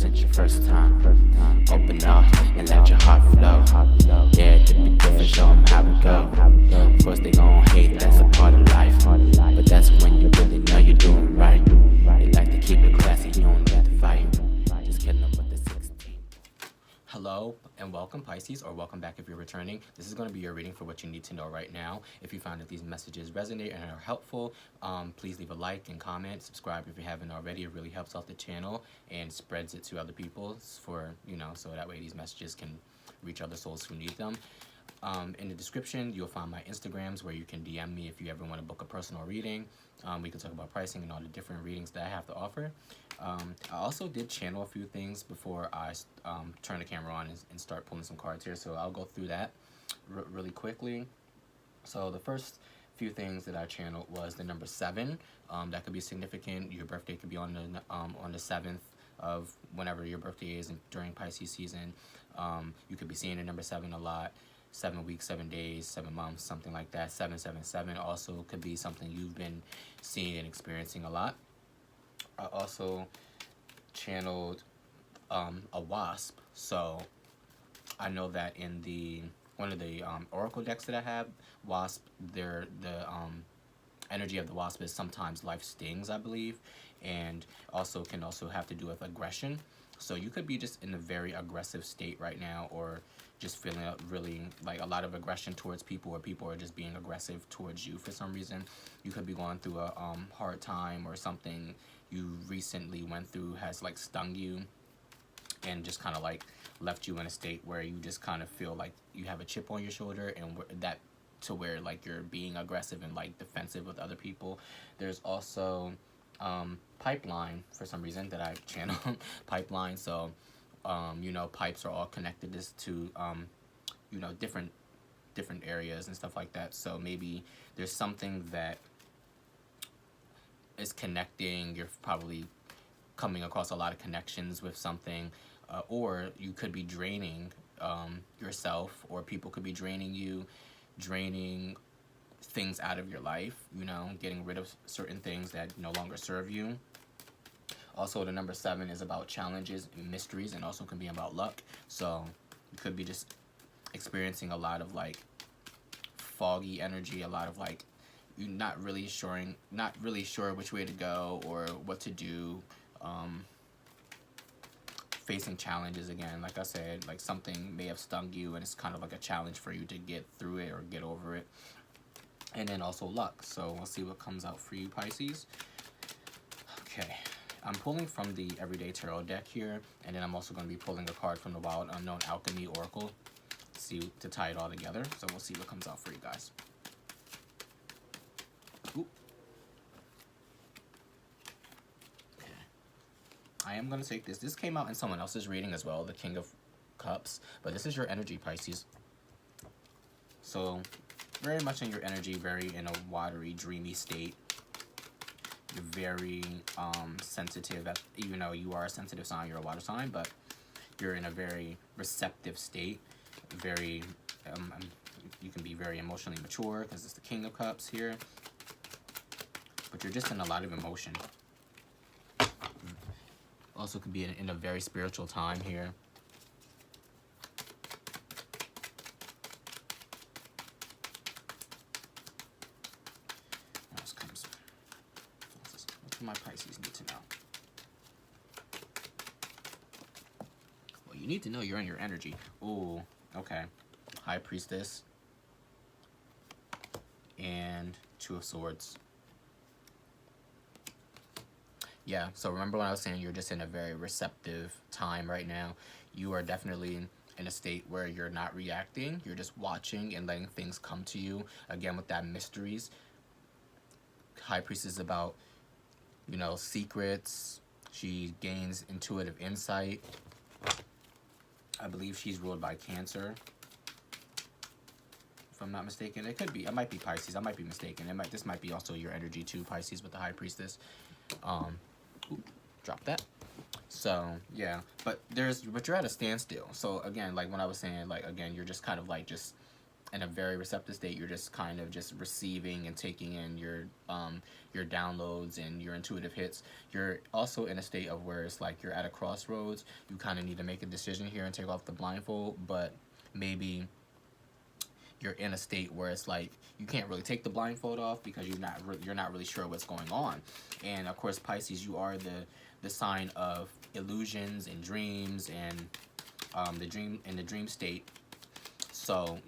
since your first time. Open up and let your heart flow. Dare to be different, show them how it go. Of course they gon' hate, that's a part of life. But that's when you really know you're doing right. You like to keep it classy, you don't let the fight. Just kidding them with the 16. Hello and welcome, Pisces, or welcome back if you're returning. This is going to be your reading for what you need to know right now. If you found that these messages resonate and are helpful, please leave a like and comment. Subscribe if you haven't already. It really helps out the channel and spreads it to other people for, so that way these messages can reach other souls who need them. In the description, you'll find my Instagrams where you can DM me if you ever want to book a personal reading. We can talk about pricing and all the different readings that I have to offer. I also did channel a few things before I turn the camera on and start pulling some cards here, so I'll go through that really quickly. So the first few things that I channeled was the number 7. That could be significant. Your birthday could be on the 7th of whenever your birthday is during Pisces season. You could be seeing the number 7 a lot. 7 weeks, 7 days, 7 months, something like that. 777 also could be something you've been seeing and experiencing a lot. I also channeled a wasp. So I know that in one of the oracle decks that I have, wasp, the energy of the wasp is sometimes life stings, I believe, and can also have to do with aggression. So you could be just in a very aggressive state right now, or just feeling really like a lot of aggression towards people, or people are just being aggressive towards you for some reason. You could be going through a hard time, or something you recently went through has like stung you and just kind of like left you in a state where you just kind of feel like you have a chip on your shoulder, and that to where like you're being aggressive and like defensive with other people. There's also pipeline for some reason that I channel pipeline. So pipes are all connected to different areas and stuff like that. So maybe there's something that is connecting. You're probably coming across a lot of connections with something, or you could be draining yourself, or people could be draining you, draining things out of your life, getting rid of certain things that no longer serve you. Also, the number 7 is about challenges and mysteries, and also can be about luck. So you could be just experiencing a lot of like foggy energy, a lot of like you're not really sure which way to go or what to do. Facing challenges again, like I said, like something may have stung you, and it's kind of like a challenge for you to get through it or get over it. And then also luck. So we'll see what comes out for you, Pisces. Okay. I'm pulling from the Everyday Tarot deck here, and then I'm also going to be pulling a card from the Wild Unknown Alchemy Oracle to tie it all together. So we'll see what comes out for you guys. Ooh. Okay. I am going to take this. This came out in someone else's reading as well, the King of Cups, but this is your energy, Pisces. So very much in your energy, very in a watery, dreamy state. You're very sensitive, even though you are a sensitive sign, you're a water sign, but you're in a very receptive state. Very, you can be very emotionally mature because it's the King of Cups here, but you're just in a lot of emotion. Also could be in a very spiritual time here. My Pisces need to know. Well, you need to know you're in your energy. Ooh, okay. High Priestess and 2 of Swords. Yeah, so remember when I was saying you're just in a very receptive time right now. You are definitely in a state where you're not reacting. You're just watching and letting things come to you. Again, with that mysteries. High Priestess is about secrets. She gains intuitive insight. I believe she's ruled by Cancer, if I'm not mistaken. It could be. It might be Pisces. I might be mistaken. This might be also your energy too, Pisces, with the High Priestess. Drop that. So yeah, but you're at a standstill. So again, like when I was saying, like again, you're just kind of like just in a very receptive state. You're just kind of just receiving and taking in your downloads and your intuitive hits. You're also in a state of where it's like you're at a crossroads. You kind of need to make a decision here and take off the blindfold, but maybe you're in a state where it's like you can't really take the blindfold off because you're not really sure what's going on. And of course, Pisces, you are the sign of illusions and dreams and the dream state. So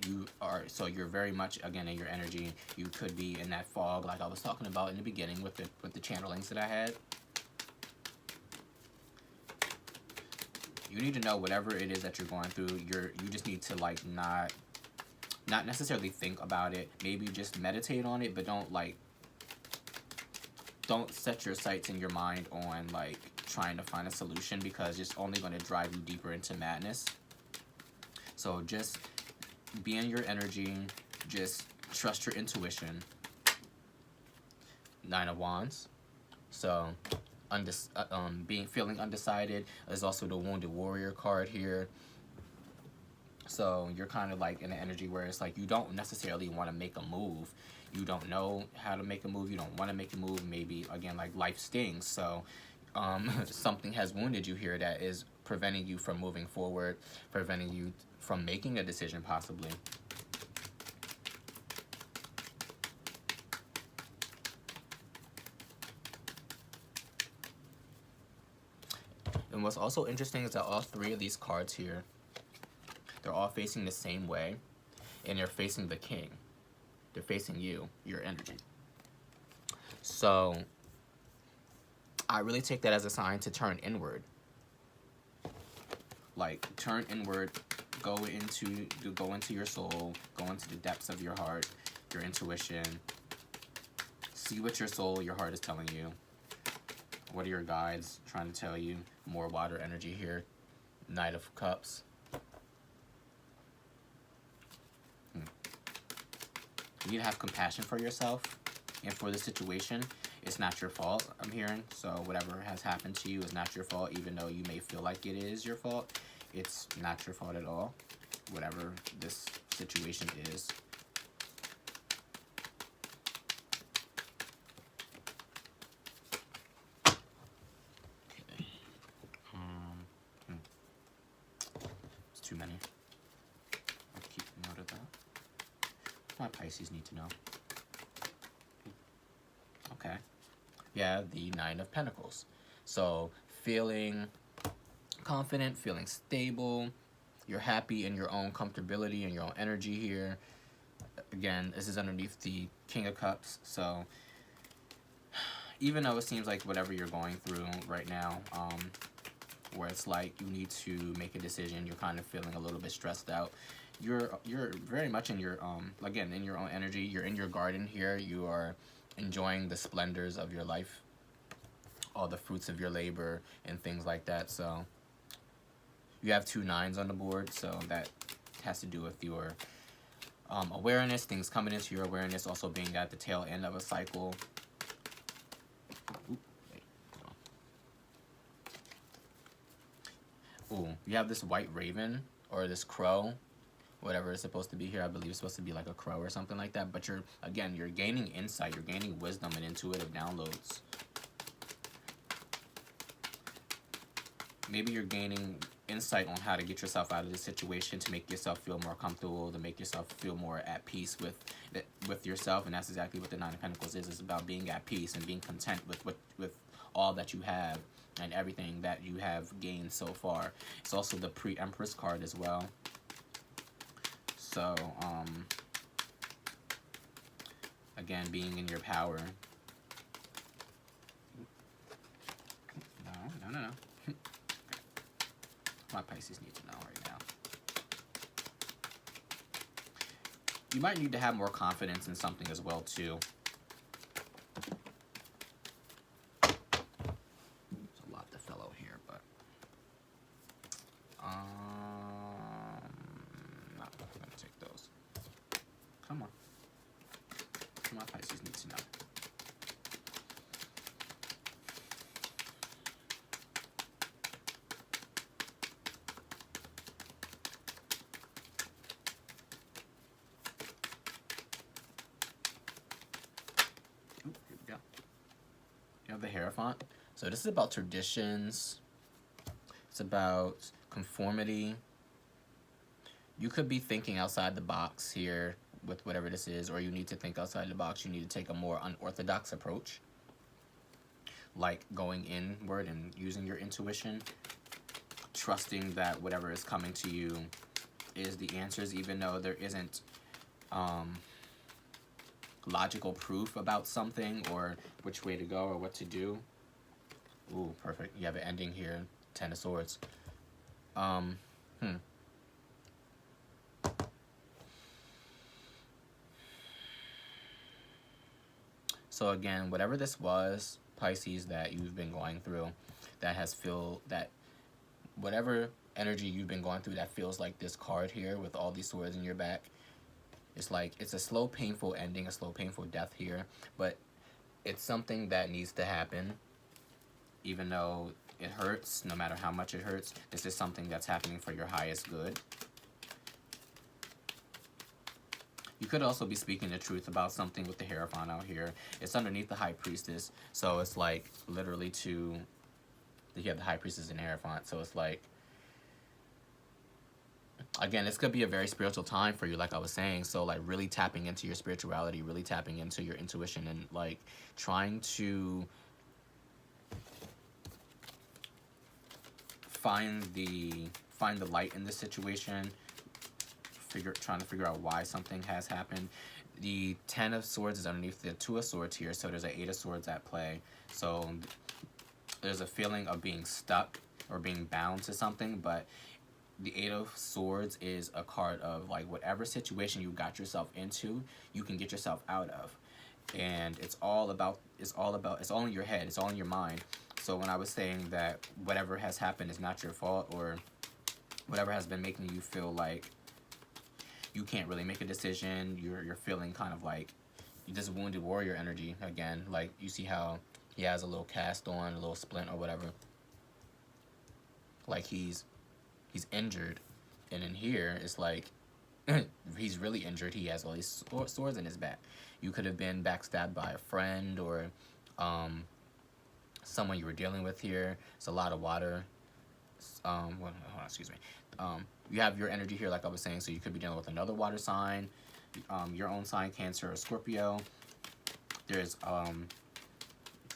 you're very much, again, in your energy. You could be in that fog like I was talking about in the beginning with the channelings that I had. You need to know whatever it is that you're going through. You just need to like not necessarily think about it. Maybe just meditate on it, but don't set your sights in your mind on like trying to find a solution, because it's only going to drive you deeper into madness. So just be in your energy, just trust your intuition. 9 of Wands. So feeling undecided. There's also the Wounded Warrior card here. So you're kind of like in an energy where it's like you don't necessarily want to make a move. You don't know how to make a move. You don't want to make a move. Maybe, again, like life stings. So something has wounded you here that is preventing you from moving forward, preventing you from making a decision possibly. And what's also interesting is that all three of these cards here, they're all facing the same way, and they're facing the king. They're facing you, your energy. So I really take that as a sign to turn inward. Like, turn inward, go into your soul, go into the depths of your heart, your intuition. See what your soul, your heart is telling you. What are your guides trying to tell you? More water energy here. Knight of Cups. You need to have compassion for yourself and for the situation. It's not your fault, I'm hearing. So whatever has happened to you is not your fault, even though you may feel like it is your fault. It's not your fault at all, whatever this situation is. Okay. It's too many. I'll keep note of that. My Pisces need to know. Okay. Yeah, the 9 of Pentacles. So feeling confident, feeling stable. You're happy in your own comfortability and your own energy here. Again, this is underneath the King of Cups. So even though it seems like whatever you're going through right now, where it's like you need to make a decision, you're kind of feeling a little bit stressed out. You're very much in your again, in your own energy. You're in your garden here. You are enjoying the splendors of your life, all the fruits of your labor and things like that. So you have 2 9s on the board, so that has to do with your awareness, things coming into your awareness, also being at the tail end of a cycle. Ooh, you have this white raven or this crow, whatever it's supposed to be here. I believe it's supposed to be like a crow or something like that. But you're gaining insight, you're gaining wisdom and intuitive downloads. Maybe you're gaining insight on how to get yourself out of this situation, to make yourself feel more comfortable, to make yourself feel more at peace with yourself. And that's exactly what the 9 of Pentacles is. It's about being at peace and being content with all that you have and everything that you have gained so far. It's also the Pre-Empress card as well. So, again, being in your power. No. My Pisces need to know right now. You might need to have more confidence in something as well, too. There's a lot that fell out here, but no, I'm gonna take those. Come on. My Pisces need to know. of the Hierophant. So this is about traditions. It's about conformity. You could be thinking outside the box here with whatever this is, or you need to think outside the box. You need to take a more unorthodox approach, like going inward and using your intuition, trusting that whatever is coming to you is the answers, even though there isn't logical proof about something or which way to go or what to do. Ooh, perfect. You have an ending here, Ten of Swords. So again, whatever this was, Pisces, that you've been going through, that whatever energy you've been going through that feels like this card here with all these swords in your back, it's like it's a slow, painful ending, a slow, painful death here, but it's something that needs to happen, even though it hurts, no matter how much it hurts. This is something that's happening for your highest good. You could also be speaking the truth about something with the Hierophant out here. It's underneath the High Priestess, so it's like literally you have the High Priestess and Hierophant, so it's like, again, this could be a very spiritual time for you, like I was saying. So like really tapping into your spirituality, really tapping into your intuition, and like trying to find the light in this situation, trying to figure out why something has happened. The Ten of Swords is underneath the Two of Swords here, so there's an Eight of Swords at play. So there's a feeling of being stuck or being bound to something, but the Eight of Swords is a card of like whatever situation you got yourself into, you can get yourself out of. And it's all in your head, it's all in your mind. So when I was saying that whatever has happened is not your fault, or whatever has been making you feel like you can't really make a decision, you're feeling kind of like this wounded warrior energy again. Like you see how he has a little cast on, a little splint or whatever. Like he's injured, and in here it's like he's really injured. He has all these swords in his back. You could have been backstabbed by a friend or someone you were dealing with here. It's a lot of water. Hold on, excuse me. You have your energy here, like I was saying, so you could be dealing with another water sign, your own sign, Cancer or Scorpio. There's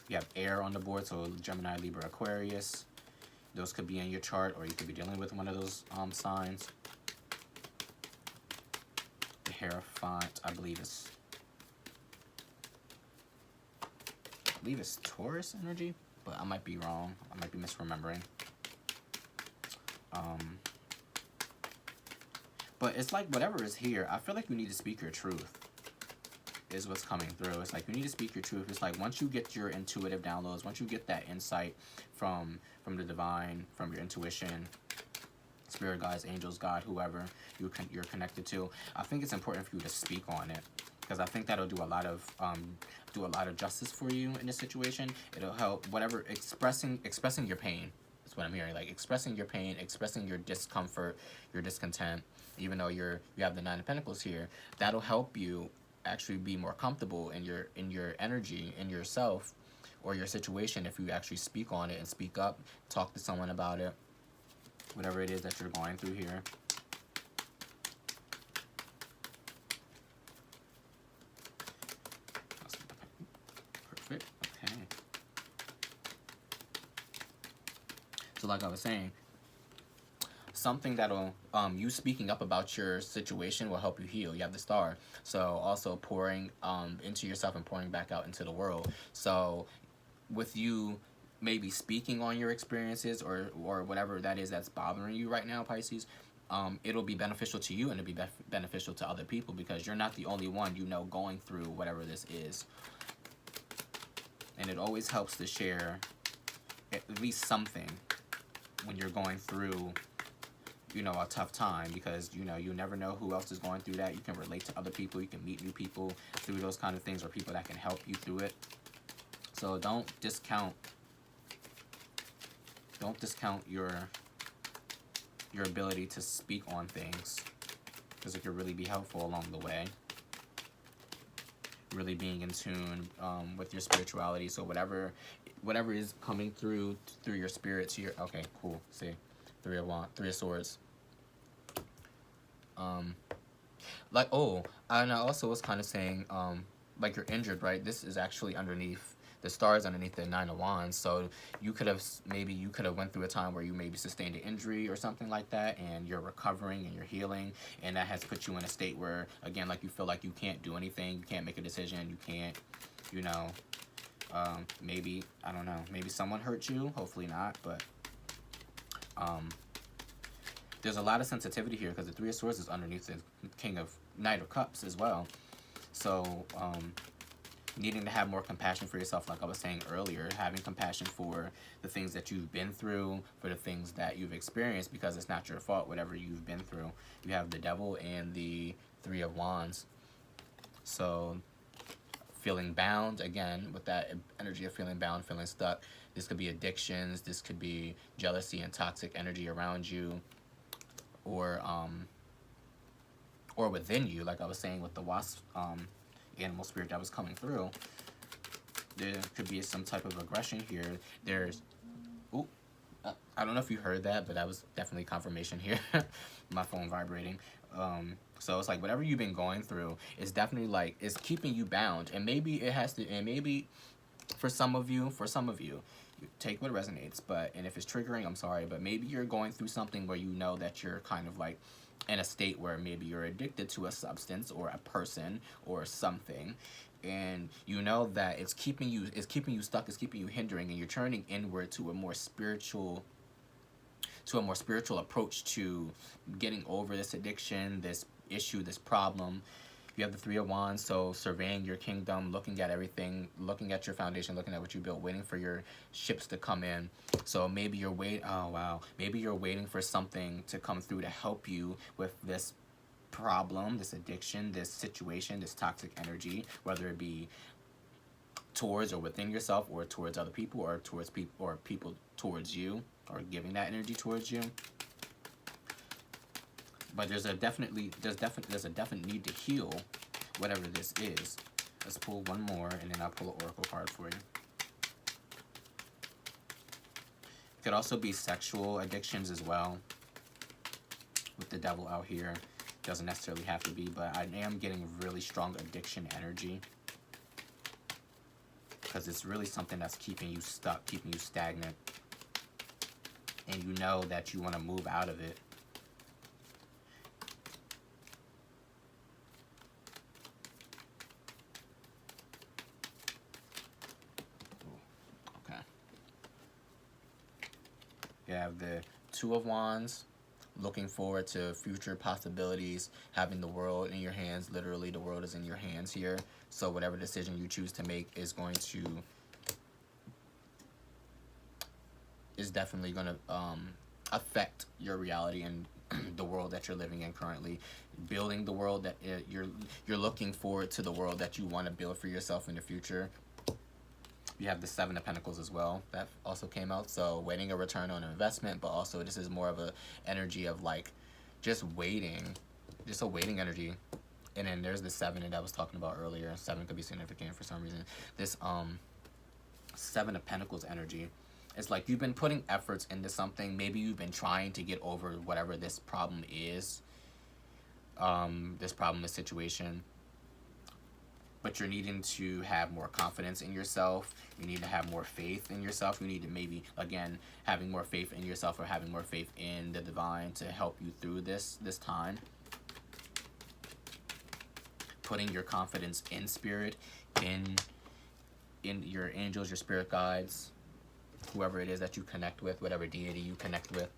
you have air on the board, so Gemini, Libra, Aquarius. Those could be in your chart, or you could be dealing with one of those signs. The Hierophant, I believe it's Taurus energy, but I might be wrong. I might be misremembering. But it's like whatever is here, I feel like you need to speak your truth is what's coming through. It's like you need to speak your truth. It's like once you get your intuitive downloads, once you get that insight from the divine, from your intuition, spirit guides, angels, God, whoever you're connected to, I think it's important for you to speak on it, because I think that'll do a lot of justice for you in this situation. It'll help whatever expressing your pain. That's what I'm hearing. Like expressing your pain, expressing your discomfort, your discontent. Even though you have the Nine of Pentacles here, that'll help you actually be more comfortable in your energy, in yourself, or your situation, if you actually speak on it and speak up, talk to someone about it, whatever it is that you're going through here. Perfect. Okay. So like I was saying, something that'll you speaking up about your situation will help you heal. You have the Star, so also pouring into yourself and pouring back out into the world. So with you maybe speaking on your experiences or whatever that is that's bothering you right now, Pisces, it'll be beneficial to you, and it'll be beneficial to other people, because you're not the only one, going through whatever this is. And it always helps to share at least something when you're going through a tough time, because you never know who else is going through that. You can relate to other people, you can meet new people through those kind of things, or people that can help you through it. So don't discount your ability to speak on things, because it could really be helpful along the way. Really being in tune with your spirituality. So whatever whatever is coming through your spirit to your, okay, cool. See, Three of Swords. Like, oh, and I also was kind of saying, like, you're injured, right? This is actually underneath the stars, underneath the Nine of Wands. So you could have, maybe you could have went through a time where you maybe sustained an injury or something like that, and you're recovering and you're healing, and that has put you in a state where, again, like, you feel like you can't do anything, you can't make a decision, you can't, you know, maybe, I don't know, maybe someone hurt you, hopefully not, but, there's a lot of sensitivity here because the Three of Swords is underneath the Knight of Cups as well. So, needing to have more compassion for yourself, like I was saying earlier, having compassion for the things that you've been through, for the things that you've experienced, because it's not your fault, whatever you've been through. You have the Devil and the Three of Wands. So, feeling bound, again, with that energy of feeling bound, feeling stuck. This could be addictions, this could be jealousy and toxic energy around you, or within you, like I was saying with the wasp animal spirit that was coming through. There could be some type of aggression here. There's, ooh, I don't know if you heard that, but that was definitely confirmation here. My phone vibrating. So it's like whatever you've been going through is definitely like, it's keeping you bound, and maybe it has to, and maybe for some of you, you take what resonates, and if it's triggering, I'm sorry, but maybe you're going through something where you know that you're kind of like in a state where maybe you're addicted to a substance or a person or something, and you know that it's keeping you stuck, it's keeping you hindering, and you're turning inward to a more spiritual approach to getting over this addiction, this issue, this problem. You have the Three of Wands, so surveying your kingdom, looking at everything, looking at your foundation, looking at what you built, waiting for your ships to come in. So maybe you're maybe you're waiting for something to come through to help you with this problem, this addiction, this situation, this toxic energy, whether it be towards or within yourself, or towards other people, or towards people, or people towards you, or giving that energy towards you. But there's a definite need to heal whatever this is. Let's pull one more, and then I'll pull an oracle card for you. It could also be sexual addictions as well, with the Devil out here. Doesn't necessarily have to be, but I am getting really strong addiction energy, because it's really something that's keeping you stuck, keeping you stagnant, and you know that you want to move out of it. You have the Two of Wands, looking forward to future possibilities, having the world in your hands. Literally, the world is in your hands here. So whatever decision you choose to make is definitely going to affect your reality and the world that you're living in currently. Building the world that you're looking forward to, the world that you want to build for yourself in the future. You have the Seven of Pentacles as well. That also came out. So waiting a return on investment, but also this is more of a energy of like just waiting. Just a waiting energy. And then there's the Seven that I was talking about earlier. Seven could be significant for some reason. This Seven of Pentacles energy. It's like you've been putting efforts into something. Maybe you've been trying to get over whatever this problem is. This situation. But you're needing to have more confidence in yourself. You need to have more faith in yourself. You need to maybe, again, having more faith in yourself, or having more faith in the divine to help you through this time. Putting your confidence in spirit, in your angels, your spirit guides, whoever it is that you connect with, whatever deity you connect with.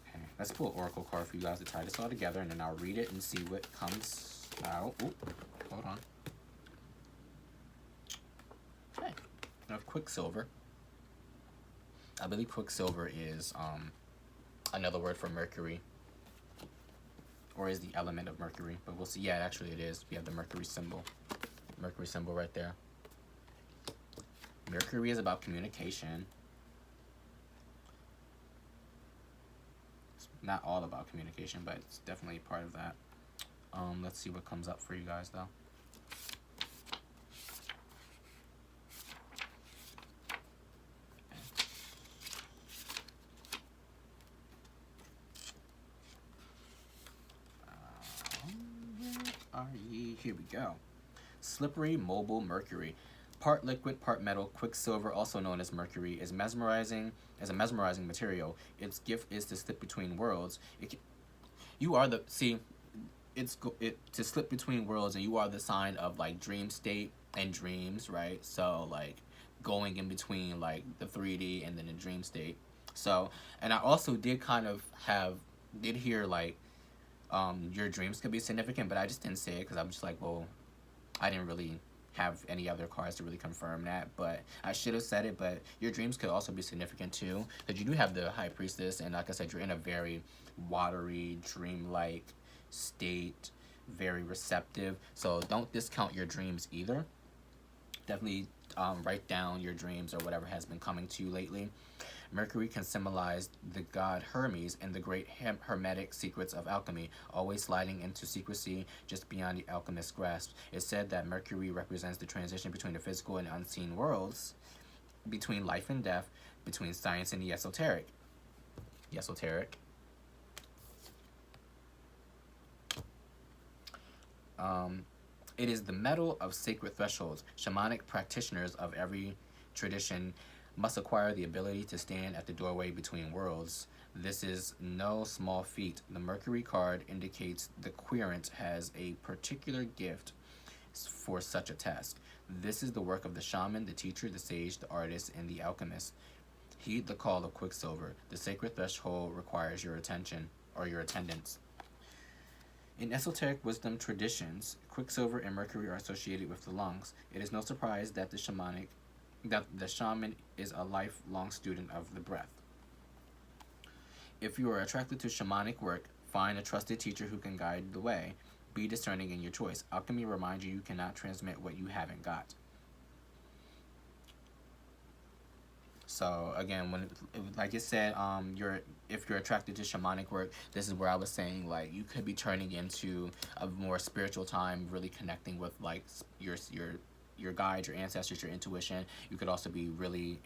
Okay, let's pull an oracle card for you guys to tie this all together, and then I'll read it and see what comes out. Ooh. Hold on. Okay. Now Quicksilver. I believe Quicksilver is another word for Mercury, or is the element of Mercury. But we'll see. Yeah, actually it is. We have the Mercury symbol. Mercury symbol right there. Mercury is about communication. It's not all about communication, but it's definitely part of that. Let's see what comes up for you guys though. here we go. Slippery, mobile Mercury. Part liquid, part metal, Quicksilver, also known as Mercury, is mesmerizing as a mesmerizing material. Its gift is to slip between worlds. You are the to slip between worlds, and you are the sign of like dream state and dreams, right? So like going in between like the 3D and then the dream state. So, and I also did hear like your dreams could be significant, but I just didn't say it because I'm just like, well, I didn't really have any other cards to really confirm that, but I should have said it. But your dreams could also be significant too, because you do have the High Priestess, and like I said, you're in a very watery, dreamlike state, very receptive. So don't discount your dreams either. Definitely write down your dreams or whatever has been coming to you lately. Mercury can symbolize the god Hermes and the great hermetic secrets of alchemy, always sliding into secrecy just beyond the alchemist's grasp. It's said that Mercury represents the transition between the physical and unseen worlds, between life and death, between science and the esoteric. It is the metal of sacred thresholds. Shamanic practitioners of every tradition must acquire the ability to stand at the doorway between worlds. This is no small feat. The Mercury card indicates the querent has a particular gift for such a task. This is the work of the shaman, the teacher, the sage, the artist, and the alchemist. Heed the call of Quicksilver. The sacred threshold requires your attention or your attendance. In esoteric wisdom traditions, Quicksilver and Mercury are associated with the lungs. It is no surprise that the shaman is a lifelong student of the breath. If you are attracted to shamanic work, find a trusted teacher who can guide the way. Be discerning in your choice. Alchemy reminds you cannot transmit what you haven't got. So again, when like it said, if you're attracted to shamanic work, this is where I was saying like you could be turning into a more spiritual time, really connecting with like your guides, your ancestors, your intuition. You could also be really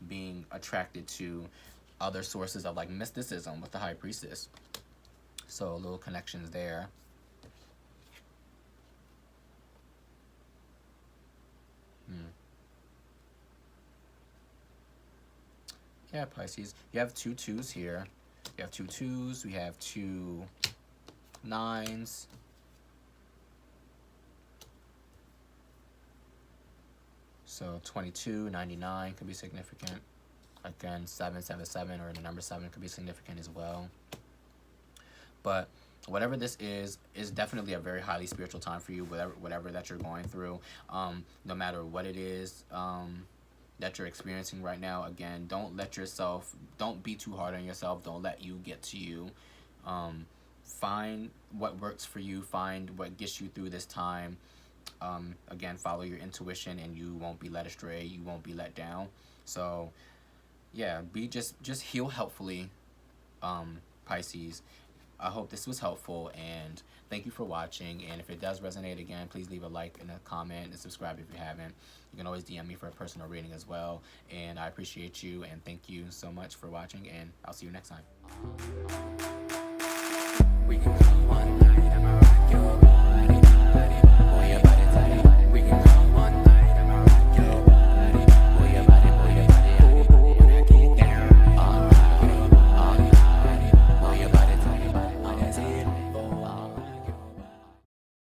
being attracted to other sources of like mysticism with the High Priestess. So little connections there. Yeah, Pisces. You have 2 2s here. You have 2 2s. We have 2 9s. So 22, 99 could be significant. Again, 777 or the number 7 could be significant as well. But whatever this is definitely a very highly spiritual time for you. Whatever that you're going through, no matter what it is. That you're experiencing right now. Again, don't be too hard on yourself. Don't let you get to you. Find what works for you. Find what gets you through this time. Again, follow your intuition and you won't be led astray. You won't be let down. So yeah, just heal helpfully, Pisces. I hope this was helpful, and thank you for watching. And if it does resonate, again, please leave a like and a comment and subscribe if you haven't. You can always DM me for a personal reading as well. And I appreciate you, and thank you so much for watching, and I'll see you next time. We can come one night.